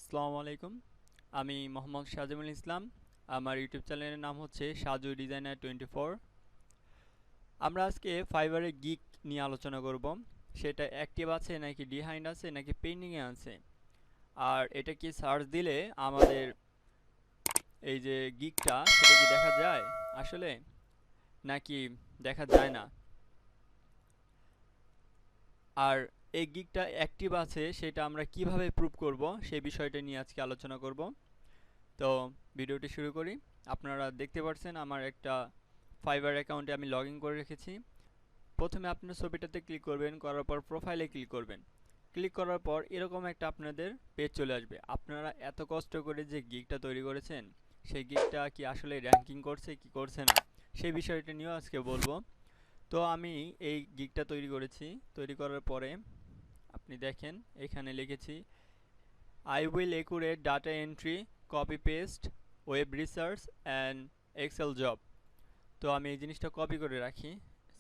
আসসালামু আলাইকুম। আমি মোহাম্মদ সাজেমুল ইসলাম। আমার ইউটিউব চ্যানেলের নাম হচ্ছে সাজু ডিজাইনার 24। আমরা আজকে ফাইবারে গিগ নিয়ে আলোচনা করব। সেটা অ্যাক্টিভ আছে নাকি বিহাইন্ড আছে নাকি পেন্ডিংয়ে আছে, আর এটা কি সার্চ দিলে আমাদের এই যে গিগটা সেটা কি দেখা যায় আসলে নাকি দেখা যায় না, আর এই গিগটা অ্যাক্টিভ আছে সেটা আমরা কিভাবে প্রুভ করব সেই বিষয়টা নিয়ে আজকে আলোচনা করব। তো ভিডিওটি শুরু করি। আপনারা দেখতে পাচ্ছেন আমার একটা ফাইবার অ্যাকাউন্টে আমি লগ ইন করে রেখেছি। প্রথমে আপনার ছবিটাতে ক্লিক করবেন, করার পর প্রোফাইলে ক্লিক করবেন। ক্লিক করার পর এরকম একটা আপনাদের পেজ চলে আসবে। আপনারা এত কষ্ট করে যে গিগটা তৈরি করেছেন সেই গিগটা কি আসলে র্যাঙ্কিং করছে কি করছে না সেই বিষয়টা নিয়েও আজকে বলবো। তো আমি এই গিগটা তৈরি করেছি। তৈরি করার পরে আপনি দেখেন এখানে লিখেছি I will accurate data entry, copy paste, web research and Excel job। তো আমি এই জিনিসটা কপি করে রাখি,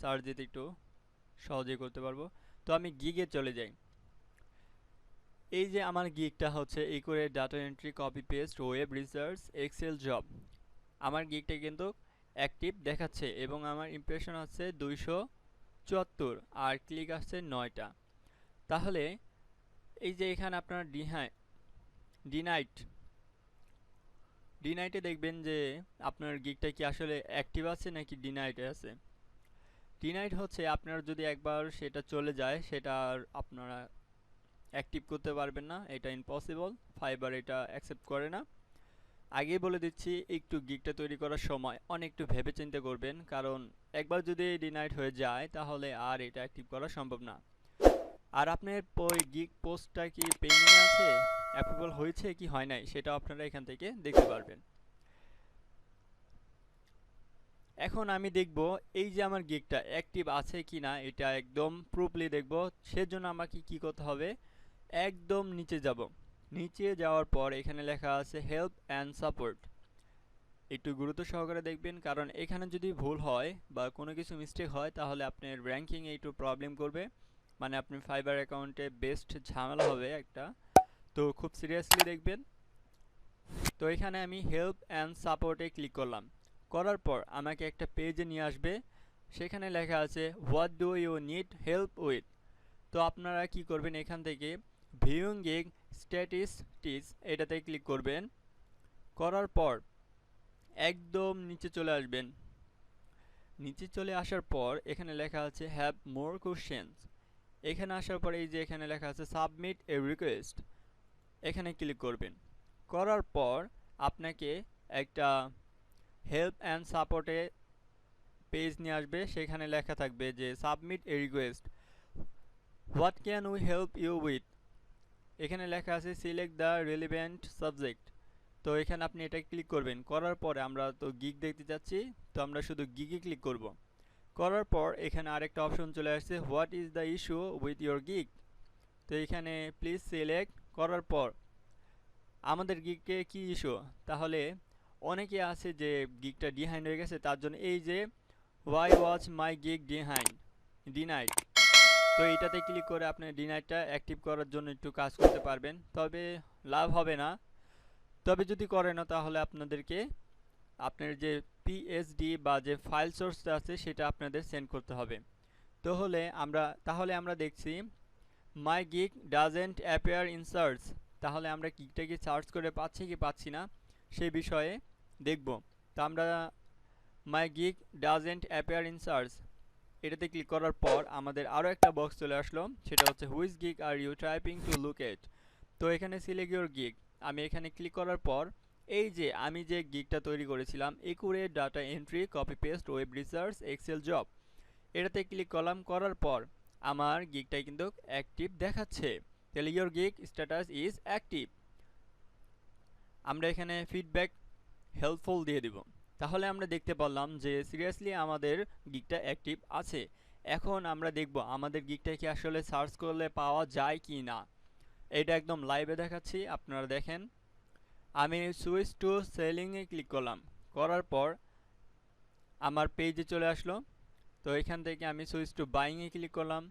সার্চ দিতে একটু সহজেই করতে পারবো। তো আমি গিগে চলে যাই। এই যে আমার গিগটা হচ্ছে accurate data entry, copy paste, web research, Excel job। আমার গিগটা কিন্তু অ্যাক্টিভ দেখাচ্ছে এবং আমার ইমপ্রেশন আছে 274 আর ক্লিক আসছে 9টা। তাহলে এই যে এখানে আপনার ডিনাইটে দেখবেন যে আপনার গিগটা কি আসলে অ্যাক্টিভ আছে নাকি ডিনাইটে আছে। ডিনাইট হচ্ছে আপনার যদি একবার সেটা চলে যায় সেটা আর আপনারা অ্যাক্টিভ করতে পারবেন না, এটা ইম্পসিবল। ফাইবার এটা অ্যাকসেপ্ট করে না। আগেই বলে দিচ্ছি একটু গিগটা তৈরি করার সময় অনেক একটু ভেবে চিন্তে করবেন, কারণ একবার যদি ডিনাইট হয়ে যায় তাহলে আর এটা অ্যাক্টিভ করা সম্ভব না। আর আপনার গিগ পোস্টটা কি পেন্ডিং আছে, অ্যাপ্রুভাল হয়েছে কি হয় নাই সেটা আপনারা এখান থেকে দেখতে পারবেন। এখন আমি দেখব এই যে আমার গিগটা অ্যাক্টিভ আছে কি না, এটা একদম প্রুফলি দেখব। সেজন্য আমাকে কি করতে হবে, একদম নিচে যাব। নিচে যাওয়ার পর এখানে লেখা আছে হেল্প অ্যান্ড সাপোর্ট। একটু গুরুত্ব সহকারে দেখবেন, কারণ এখানে যদি ভুল হয় বা কোনো কিছু মিস্টেক হয় তাহলে আপনার র্যাঙ্কিংয়ে একটু প্রবলেম করবে, মানে আপনি ফাইবার অ্যাকাউন্টে বেস্ট ঝামেলা হবে একটা। তো খুব সিরিয়াসলি দেখবেন। তো এখানে আমি হেল্প অ্যান্ড সাপোর্টে ক্লিক করলাম। করার পর আমাকে একটা পেজে নিয়ে আসবে, সেখানে লেখা আছে what do you need help with. তো আপনারা কি করবেন, এখান থেকে ভিউইং গিগ স্ট্যাটিস্টিক্স এটাতে ক্লিক করবেন। করার পর একদম নিচে চলে আসবেন। নিচে চলে আসার পর এখানে লেখা আছে হ্যাভ মোর কোশ্চেন্স। এখানে আসার পর এই যে এখানে লেখা আছে সাবমিট এ রিকোয়েস্ট, এখানে ক্লিক করবেন। করার পর আপনাকে একটা হেল্প অ্যান্ড সাপোর্টে পেজ নিয়ে আসবে, সেখানে লেখা থাকবে যে submit a request, what can we help you with. এখানে লেখা আছে সিলেক্ট দ্য রিলেভেন্ট সাবজেক্ট। তো এখানে আপনি এটা ক্লিক করবেন। করার পরে আমরা তো গিগ দেখতে চাচ্ছি, তো আমরা শুধু গিগে ক্লিক করব। করার পর এখানে আরেকটা অপশন চলে আসছে what is the issue with your gig. তো এখানে প্লিজ সিলেক্ট করার পর আমাদের গিগে কি ইস্যু, তাহলে অনেকে আছে যে গিগটা ডিহাইন্ড হয়ে গেছে, তার জন্য এই যে why was my gig denied. তো এইটাতে ক্লিক করে আপনি ডিনাইটটা অ্যাক্টিভ করার জন্য একটু কাজ করতে পারবেন, তবে লাভ হবে না। তবে যদি করেন না তাহলে আপনাদেরকে আপনার যে পিএসডি বা যে ফাইল সোর্সটা আছে সেটা আপনাদের সেন্ড করতে হবে। তাহলে আমরা দেখছি my gig doesn't appear in search. তাহলে আমরা গিগটা কি সার্চ করে পাচ্ছি কি পাচ্ছি না সেই বিষয়ে দেখব। তো আমরা my gig doesn't appear in search এটাতে ক্লিক করার পর আমাদের আরও একটা বক্স চলে আসলো, সেটা হচ্ছে which gig are you typing to look at. তো এখানে সিলেক্ট ইউর গিগ, আমি এখানে ক্লিক করার পর এই যে আমি যে গিগটা তৈরি করেছিলাম accurate data entry copy paste web research excel job, এটাতে ক্লিক করলাম। করার পর আমার গিগটাই কিন্তু অ্যাক্টিভ দেখাচ্ছে। তাহলে your gig status is active. আমরা এখানে ফিডব্যাক হেল্পফুল দিয়ে দিব। তাহলে আমরা দেখতে পারলাম যে সিরিয়াসলি আমাদের গিগটা অ্যাক্টিভ আছে। এখন আমরা দেখব আমাদের গিগটা কি আসলে সার্চ করলে পাওয়া যায় কি না। এটা একদম লাইভে দেখাচ্ছি, আপনারা দেখেন। আমি সুইচ টু সেলিংয়ে ক্লিক করলাম। করার পর আমার পেজে চলে আসলো। তো এখান থেকে আমি সুইচ টু বাইংয়ে ক্লিক করলাম।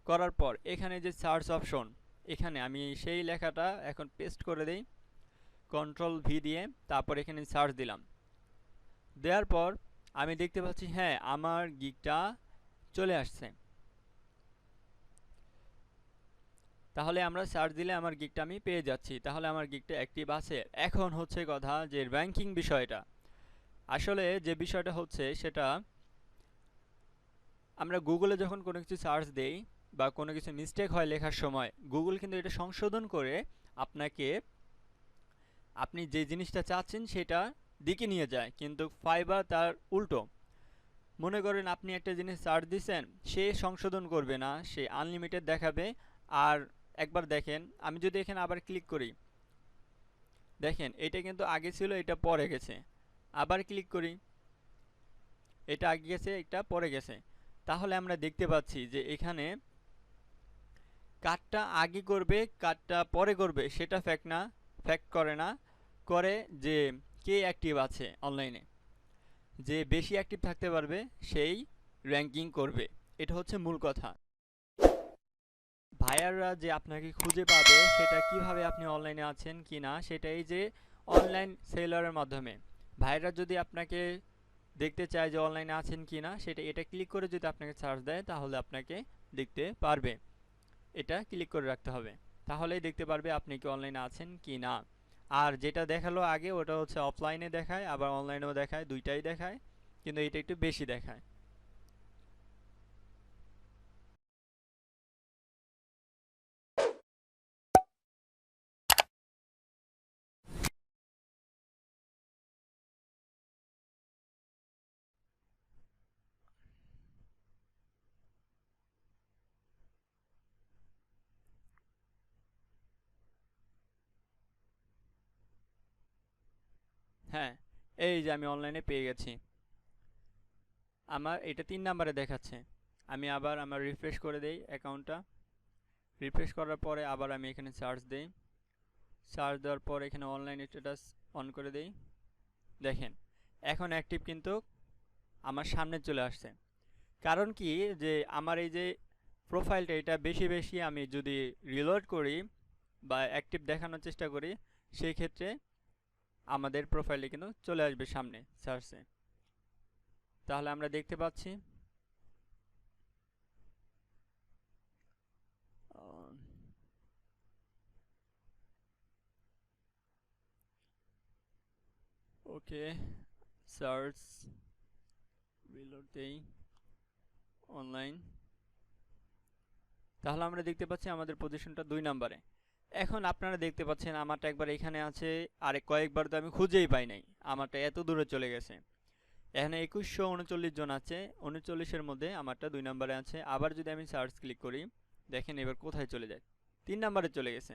করার পর এখানে যে সার্চ অপশন এখানে আমি সেই লেখাটা এখন পেস্ট করে দেই কন্ট্রোল ভি দিয়ে, তারপর এখানে সার্চ দিলাম। দেওয়ার পর আমি দেখতে পাচ্ছি হ্যাঁ আমার গিগটা চলে আসছে। তাহলে আমরা সার্চ দিলে আমার গিগটা আমি পেয়ে যাচ্ছি, তাহলে আমার গিগটা অ্যাক্টিভ আছে। এখন হচ্ছে কথা যে র্যাঙ্কিং বিষয়টা, আসলে যে বিষয়টা হচ্ছে সেটা আমরা গুগলে যখন কোনো কিছু সার্চ দেই বা কোনো কিছু মিস্টেক হয় লেখার সময়, গুগল কিন্তু এটা সংশোধন করে আপনাকে আপনি যে জিনিসটা চাচ্ছেন সেটা দিকে নিয়ে যায়, কিন্তু ফাইবার তার উল্টো। মনে করেন আপনি একটা জিনিস সার্চ দিচ্ছেন, সে সংশোধন করবে না, সে আনলিমিটেড দেখাবে। আর একবার দেখেন, আমি যদি এখানে আবার ক্লিক করি, দেখেন এটা কিন্তু আগে ছিল, এটা পরে গেছে। আবার ক্লিক করি, এটা আগে গেছে, এটা পরে গেছে। তাহলে আমরা দেখতে পাচ্ছি যে এখানে কাটটা আগে করবে কাটটা পরে করবে সেটা ফ্যাক্ট না, ফ্যাক্ট করে না, করে যে কে অ্যাক্টিভ আছে অনলাইনে, যে বেশি অ্যাক্টিভ থাকতে পারবে সেই র্যাঙ্কিং করবে। এটা হচ্ছে মূল কথা। ভাইয়াররা যে আপনাকে খুঁজে পাবে সেটা কিভাবে আপনি অনলাইনে আছেন কি না, সেটা এই যে অনলাইন সেলারের মাধ্যমে। ভাইয়াররা যদি আপনাকে দেখতে চায় যে অনলাইনে আছেন কি না, সেটা এটা ক্লিক করে যদি আপনাকে সার্চ দেয় তাহলে আপনাকে দেখতে পারবে। এটা ক্লিক করে রাখতে হবে, তাহলেই দেখতে পারবে আপনি কি অনলাইনে আছেন কি না। আর যেটা দেখালো আগে ওটা হচ্ছে অফলাইনে দেখায়, আবার অনলাইনেও দেখায়, দুইটাই দেখায়, কিন্তু এটা একটু বেশি দেখায়। হ্যাঁ, এই যে আমি অনলাইনে পেয়ে গেছি, আমার এটা 3 নাম্বারে দেখাচ্ছে। আমি আবার আমার রিফ্রেশ করে দেই অ্যাকাউন্টটা। রিফ্রেশ করার পরে আবার আমি এখানে সার্চ দেই, সার্চ দেওয়ার পর এখানে অনলাইন স্ট্যাটাস অন করে দেই। দেখেন এখন অ্যাক্টিভ কিন্তু আমার সামনে চলে আসছে। কারণ কি, যে আমার এই যে প্রোফাইলটা এটা বেশি বেশি আমি যদি রিলোড করি বা অ্যাক্টিভ দেখানোর চেষ্টা করি, সেই ক্ষেত্রে আমাদের প্রোফাইলটা কিন্তু চলে আসবে সামনে সার্চে। তাহলে আমরা দেখতে পাচ্ছি ওকে, সার্চ রিলোড দেই অনলাইন। তাহলে আমরা দেখতে পাচ্ছি আমাদের পজিশনটা 2 নম্বরে। এখন আপনারা দেখতে পাচ্ছেন আমারটা একবার এখানে আছে, আর কয়েকবার তো আমি খুঁজেই পাই নাই, আমারটা এত দূরে চলে গেছে। এখানে 2139 জন আছে, 39-এর মধ্যে আমারটা 2 নম্বরে আছে। আবার যদি আমি সার্চ ক্লিক করি, দেখেন এবার কোথায় চলে যায়, 3 নম্বরে চলে গেছে।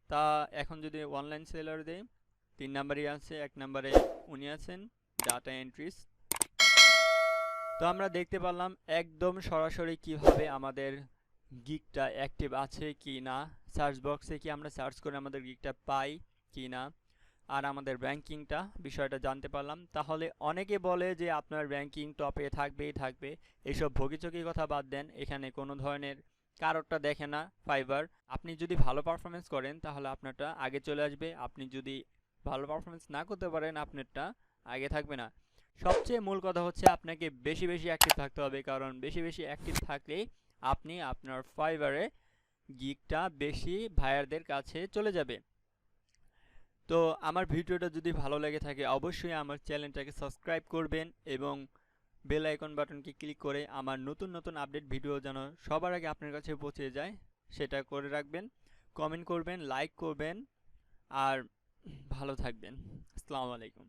তা এখন যদি অনলাইন সেলার দেই, 3 নম্বরই আছে, 1 নম্বরে উনি আছেন ডাটা এন্ট্রিস। তো আমরা দেখতে পারলাম একদম সরাসরি কিভাবে আমাদের গিগটা অ্যাক্টিভ আছে কি না, সার্চ বক্সে কি আমরা সার্চ করে আমাদের গিগটা পাই কি না, আর আমাদের র্যাঙ্কিংটা বিষয়টা জানতে পারলাম। তাহলে অনেকে বলে যে আপনার র্যাঙ্কিং টপে থাকবেই থাকবে, এইসব ভোগিচকি কথা বাদ দেন, এখানে কোনো ধরনের কারোরটা দেখে না ফাইবার। আপনি যদি ভালো পারফরমেন্স করেন তাহলে আপনারটা আগে চলে আসবে, আপনি যদি ভালো পারফরমেন্স না করতে পারেন আপনারটা আগে থাকবে না। সবচেয়ে মূল কথা হচ্ছে আপনাকে বেশি বেশি অ্যাক্টিভ থাকতে হবে, কারণ বেশি বেশি অ্যাক্টিভ থাকলেই আপনি আপনার ফাইবারে গিগটা বেশি ভাইয়ারদের কাছে চলে যাবে। তো আমার ভিডিওটা যদি ভালো লেগে থাকে অবশ্যই আমার চ্যানেলটাকে সাবস্ক্রাইব করবেন এবং বেল আইকন বাটনকে ক্লিক করে আমার নতুন নতুন আপডেট ভিডিও যেন সবার আগে আপনার কাছে পৌঁছে যায় সেটা করে রাখবেন। কমেন্ট করবেন, লাইক করবেন, আর ভালো থাকবেন। আসসালামু আলাইকুম।